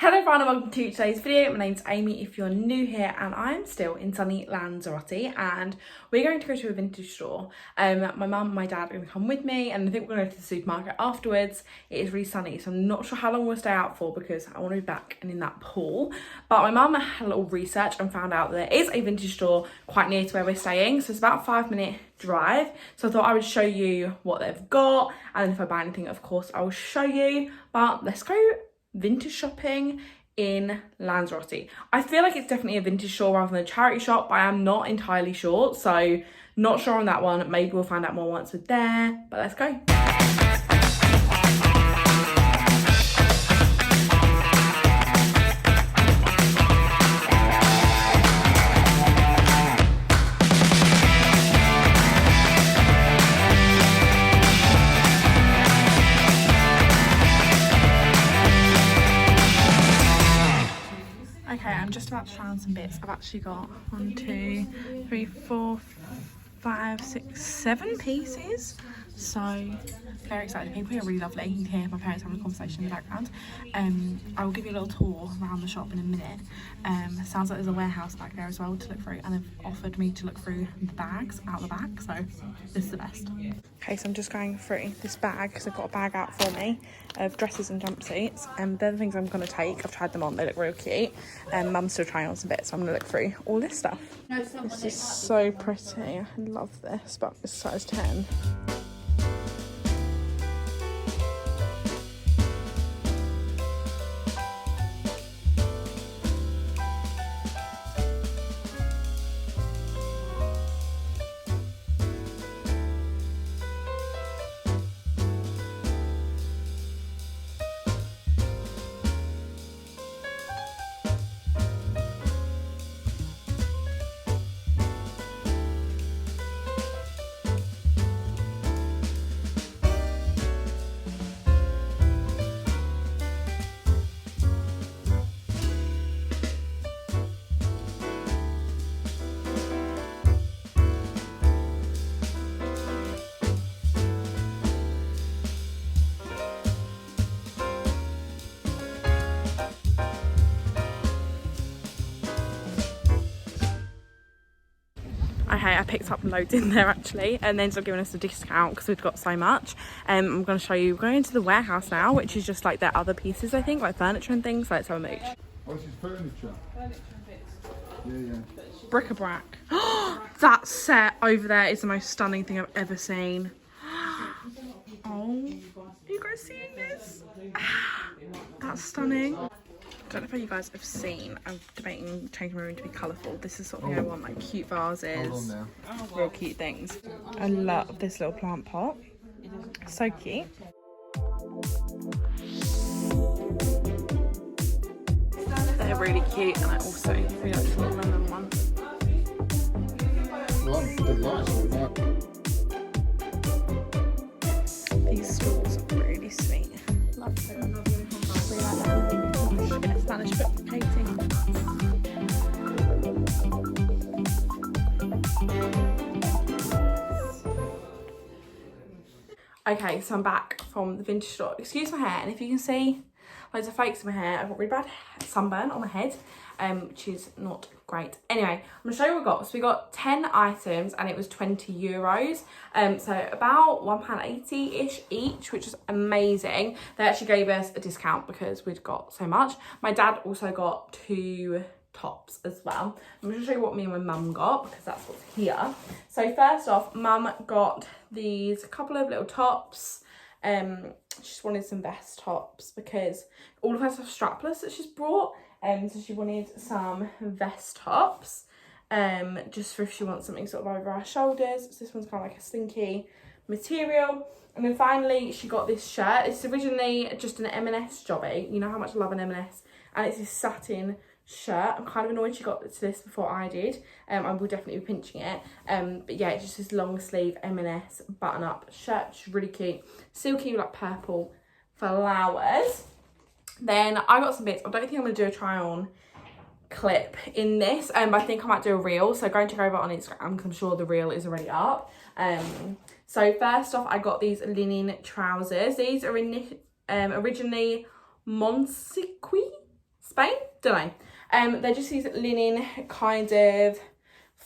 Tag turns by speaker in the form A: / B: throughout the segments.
A: Hello everyone and welcome to today's video. My name's Amy if you're new here, and I'm still in sunny Lanzarote and we're going to go to a vintage store. My mum and my dad are going to come with me, and I think we're going to go to the supermarket afterwards. It is really sunny, so I'm not sure how long we'll stay out for because I want to be back and in that pool. But my mum had a little research and found out that there is a vintage store quite near to where we're staying, so it's about a 5-minute drive. So I thought I would show you what they've got, and then if I buy anything, of course I will show you. But let's go vintage shopping in Lanzarote. I feel like it's definitely a vintage store rather than a charity shop, but I am not entirely sure, so not sure on that one. Maybe we'll find out more once we're there, but let's go. Okay, I'm just about to try on some bits. I've actually got 1, 2, 3, 4, 5, 6, 7 pieces. So very excited. People here are really lovely. You can hear my parents having a conversation in the background. I will give you a little tour around the shop in a minute. Sounds like there's a warehouse back there as well to look through, and they've offered me to look through the bags out the back, so this is the best. Okay, so I'm just going through this bag because they've got a bag out for me of dresses and jumpsuits, and they're the things I'm going to take. I've tried them on, they look real cute, and Mum's still trying on some bits, so I'm going to look through all this stuff. This is so pretty. I love this, but it's size 10. Okay, I picked up loads in there actually, and they ended up giving us a discount because we'd got so much. I'm going to show you, we're going into the warehouse now, which is just like their other pieces, I think, like furniture and things. So let's have a mooch.
B: Oh, this is furniture? Furniture and bits. Yeah.
A: Bric-a-brac. That set over there is the most stunning thing I've ever seen. Oh, are you guys seeing this? That's stunning. I don't know if you guys have seen, I'm debating changing my room to be colourful. This is sort of thing I want, like cute vases, real cute things. I love this little plant pot, so cute. They're really cute, and I also really like the little lemon one. These stools are really sweet. Love them. Really like them. In a Spanish book for Katie. Okay, so I'm back from the vintage store. Excuse my hair, and if you can see loads of flakes in my hair, I've got really bad sunburn on my head, which is not great. Anyway, I'm gonna show you what we got. So we got 10 items and it was €20. So about £1.80-ish each, which is amazing. They actually gave us a discount because we'd got so much. My dad also got 2 tops as well. I'm going to show you what me and my mum got because that's what's here. So first off, mum got these couple of little tops. She just wanted some vest tops because all of her stuff strapless that she's brought. So she wanted some vest tops, just for if she wants something sort of over her shoulders. So this one's kind of like a slinky material. And then finally she got this shirt. It's originally just an M&S jobby. You know how much I love an M&S. And it's this satin shirt. I'm kind of annoyed she got to this before I did. I will definitely be pinching it. But yeah, it's just this long sleeve M&S button up shirt. It's really cute. Silky, like purple flowers. Then I got some bits. I don't think I'm going to do a try on clip in this, but I think I might do a reel, so go and check over on Instagram because I'm sure the reel is already up. So first off, I got these linen trousers. These are originally Monsequi. Spain? Don't know. They're just these linen kind of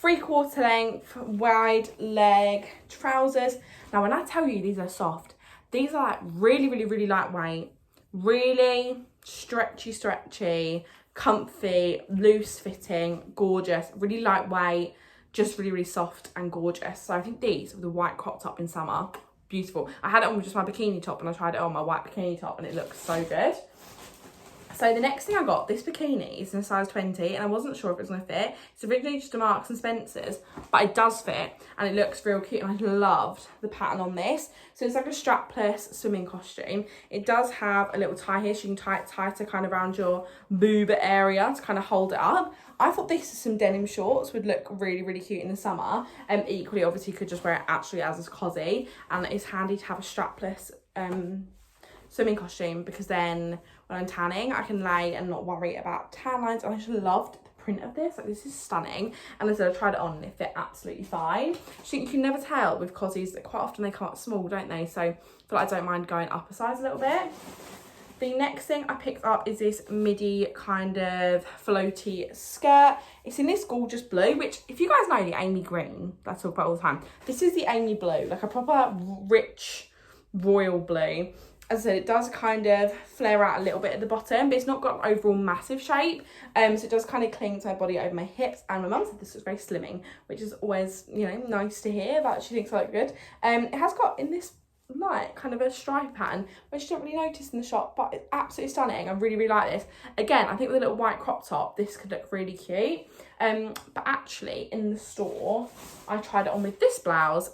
A: 3/4 length, wide leg trousers. Now, when I tell you these are soft, these are like really, really, really lightweight, really stretchy, comfy, loose fitting, gorgeous, really lightweight, just really, really soft and gorgeous. So I think these with the white crop top in summer, beautiful. I had it on with just my bikini top and I tried it on my white bikini top and it looks so good. So the next thing I got, this bikini is in a size 20 and I wasn't sure if it was going to fit. It's originally just a Marks and Spencer's, but it does fit and it looks real cute and I loved the pattern on this. So it's like a strapless swimming costume. It does have a little tie here so you can tie it tighter kind of around your boob area to kind of hold it up. I thought this with some denim shorts would look really, really cute in the summer. Equally, obviously, you could just wear it actually as a cosy, and it's handy to have a strapless swimming costume because then when I'm tanning, I can lay and not worry about tan lines. And I just loved the print of this. Like, this is stunning. And as I said, I tried it on and it fit absolutely fine. I think you can never tell with cozies that quite often they come up small, don't they? So I feel like I don't mind going up a size a little bit. The next thing I picked up is this midi kind of floaty skirt. It's in this gorgeous blue, which if you guys know the Amy green that I talk about all the time, this is the Amy blue, like a proper rich royal blue. As I said, it does kind of flare out a little bit at the bottom, but it's not got an overall massive shape. So it does kind of cling to my body over my hips. And my mum said this was very slimming, which is always, you know, nice to hear that she thinks I look good. It has got in this like kind of a stripe pattern, which you don't really notice in the shop, but it's absolutely stunning. I really, really like this. Again, I think with a little white crop top, this could look really cute. But actually in the store, I tried it on with this blouse.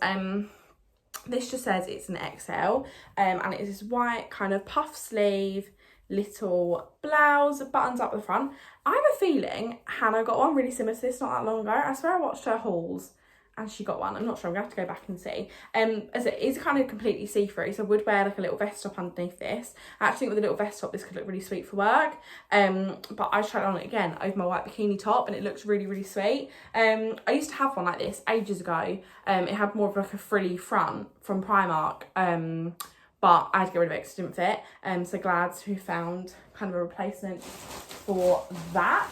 A: This just says it's an XL, and it is this white kind of puff sleeve little blouse, buttons up the front. I have a feeling Hannah got one really similar to this not that long ago. I swear I watched her hauls and she got one. I'm not sure, I'm gonna have to go back and see. As it is kind of completely see-through, so I would wear like a little vest top underneath this. I actually think with a little vest top this could look really sweet for work. But I tried it on it again over my white bikini top and it looks really, really sweet. I used to have one like this ages ago. It had more of like a frilly front from Primark, but I had to get rid of it because it didn't fit. So glad to have found kind of a replacement for that.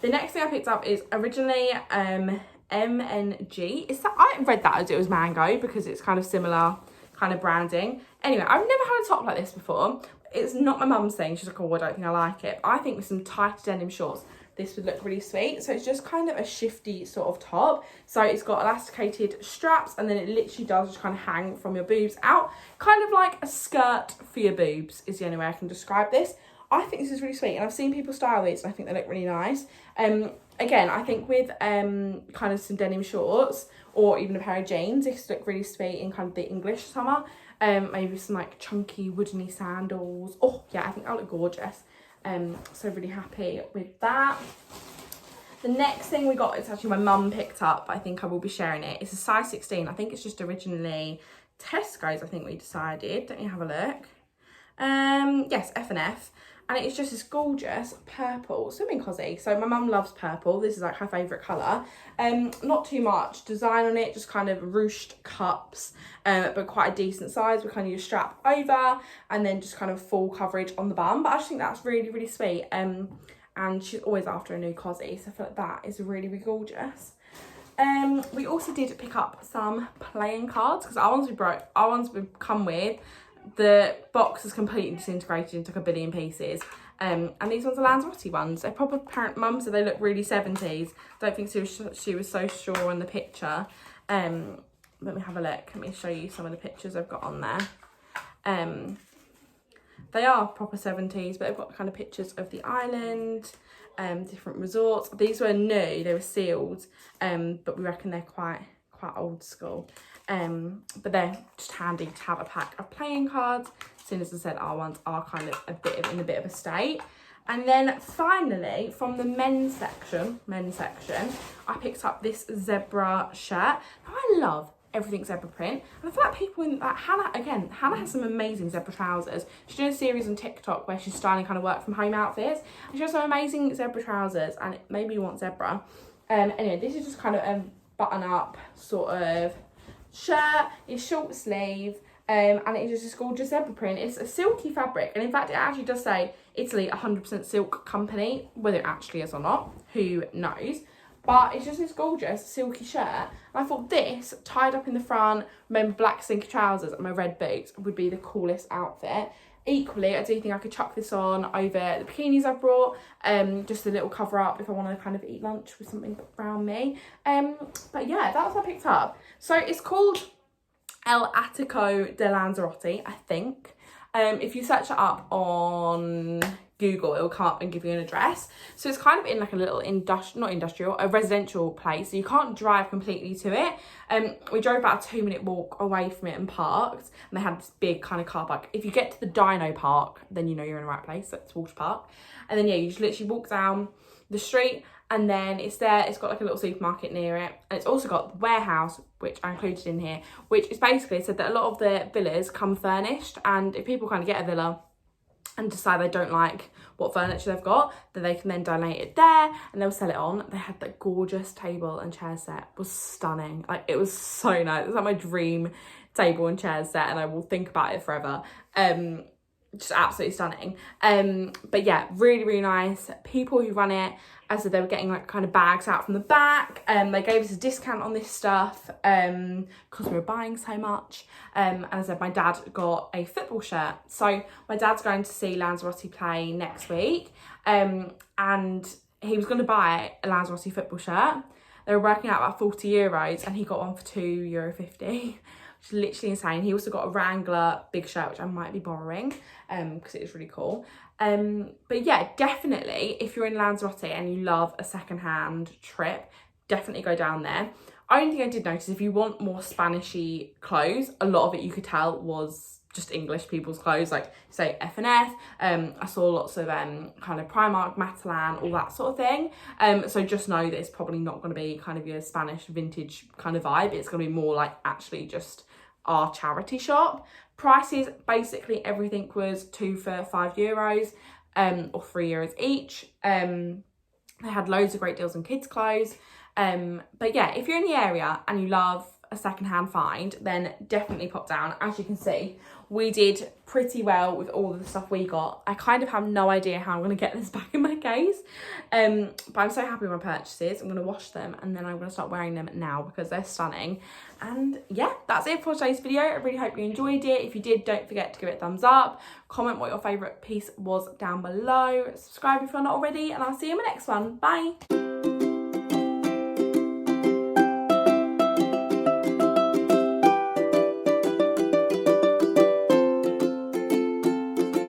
A: The next thing I picked up is originally MNG. Is that, I read that as it was mango because it's kind of similar kind of branding. Anyway, I've never had a top like this before. It's not my mum's thing. She's like, oh, I don't think I like it. But I think with some tight denim shorts, this would look really sweet. So it's just kind of a shifty sort of top. So it's got elasticated straps and then it literally does just kind of hang from your boobs out. Kind of like a skirt for your boobs is the only way I can describe this. I think this is really sweet and I've seen people style these and I think they look really nice. Again, I think with kind of some denim shorts or even a pair of jeans, this look really sweet in kind of the English summer. Maybe some like chunky woodeny sandals. Oh yeah, I think that would look gorgeous. So really happy with that. The next thing we got is actually my mum picked up. I think I will be sharing it. It's a size 16. I think it's just originally Tesco's, I think we decided. Don't you have a look? Yes, F&F. And it's just this gorgeous purple swimming cozy. So my mum loves purple. This is like her favourite colour. Not too much design on it, just kind of ruched cups, but quite a decent size with kind of your strap over and then just kind of full coverage on the bum. But I just think that's really, really sweet. And she's always after a new cozy, so I feel like that is really, really gorgeous. We also did pick up some playing cards because our ones we broke, our ones we come with, the box is completely disintegrated into like a billion pieces. And these ones are Lanzarote ones. They're proper parent mum, so they look really 70s. Don't think she was so sure on the picture. Let me have a look. Let me show you some of the pictures I've got on there. They are proper 70s, but I've got kind of pictures of the island, different resorts. These were new, they were sealed, but we reckon they're quite old school. But they're just handy to have a pack of playing cards. As soon as I said, our ones are kind of in a bit of a state. And then finally, from the men's section, I picked up this zebra shirt. Now I love everything zebra print, and I feel like people in like Hannah has some amazing zebra trousers. She's doing a series on TikTok where she's styling kind of work from home outfits, and she has some amazing zebra trousers, and it made me want zebra. Anyway, this is just kind of a button up sort of shirt. It's short sleeve, and it is just this gorgeous zebra print. It's a silky fabric, and in fact it actually does say Italy 100% silk company. Whether it actually is or not, who knows. But it's just this gorgeous silky shirt. And I thought this, tied up in the front, maybe black slinky trousers and my red boots, would be the coolest outfit. Equally, I do think I could chuck this on over the bikinis I've brought, just a little cover up if I want to kind of eat lunch with something around me. But yeah, that's what I picked up. So it's called Atico de Lanzarote, I think. If you search it up on Google, it will come up and give you an address. So it's kind of in like a little a residential place. So you can't drive completely to it. We drove about a 2-minute walk away from it and parked. And they had this big kind of car park. If you get to the Dino Park, then you know you're in the right place. So it's Water Park. And then yeah, you just literally walk down the street, and then it's there. It's got like a little supermarket near it, and it's also got the warehouse, which I included in here, which is basically said that a lot of the villas come furnished, and if people kind of get a villa and decide they don't like what furniture they've got, then they can then donate it there and they'll sell it on. They had that gorgeous table and chair set. It was stunning. Like, it was so nice. It was like my dream table and chair set, and I will think about it forever. Just absolutely stunning. But yeah, really, really nice. People who run it, as I said, they were getting like kind of bags out from the back. They gave us a discount on this stuff because we were buying so much. And as I said, my dad got a football shirt. So my dad's going to see Lanzarote play next week. And he was going to buy a Lanzarote football shirt. They were working out about €40 and he got one for €2.50. Which is literally insane. He also got a Wrangler big shirt, which I might be borrowing because it is really cool. But yeah, definitely, if you're in Lanzarote and you love a secondhand trip, definitely go down there. Only thing I did notice, if you want more Spanishy clothes, a lot of it you could tell was just English people's clothes, like say F&F. I saw lots of kind of Primark, Matalan, all that sort of thing. So just know that it's probably not going to be kind of your Spanish vintage kind of vibe. It's going to be more like actually just our charity shop. Prices, basically everything was 2 for €5, or €3 each. They had loads of great deals on kids' clothes. But yeah, if you're in the area and you love a secondhand find, then definitely pop down. As you can see, we did pretty well with all of the stuff we got. I kind of have no idea how I'm going to get this back in my case, but I'm so happy with my purchases. I'm going to wash them and then I'm going to start wearing them now because they're stunning. And yeah, that's it for today's video. I really hope you enjoyed it. If you did, don't forget to give it a thumbs up, comment what your favourite piece was down below, subscribe if you're not already, and I'll see you in my next one. Bye.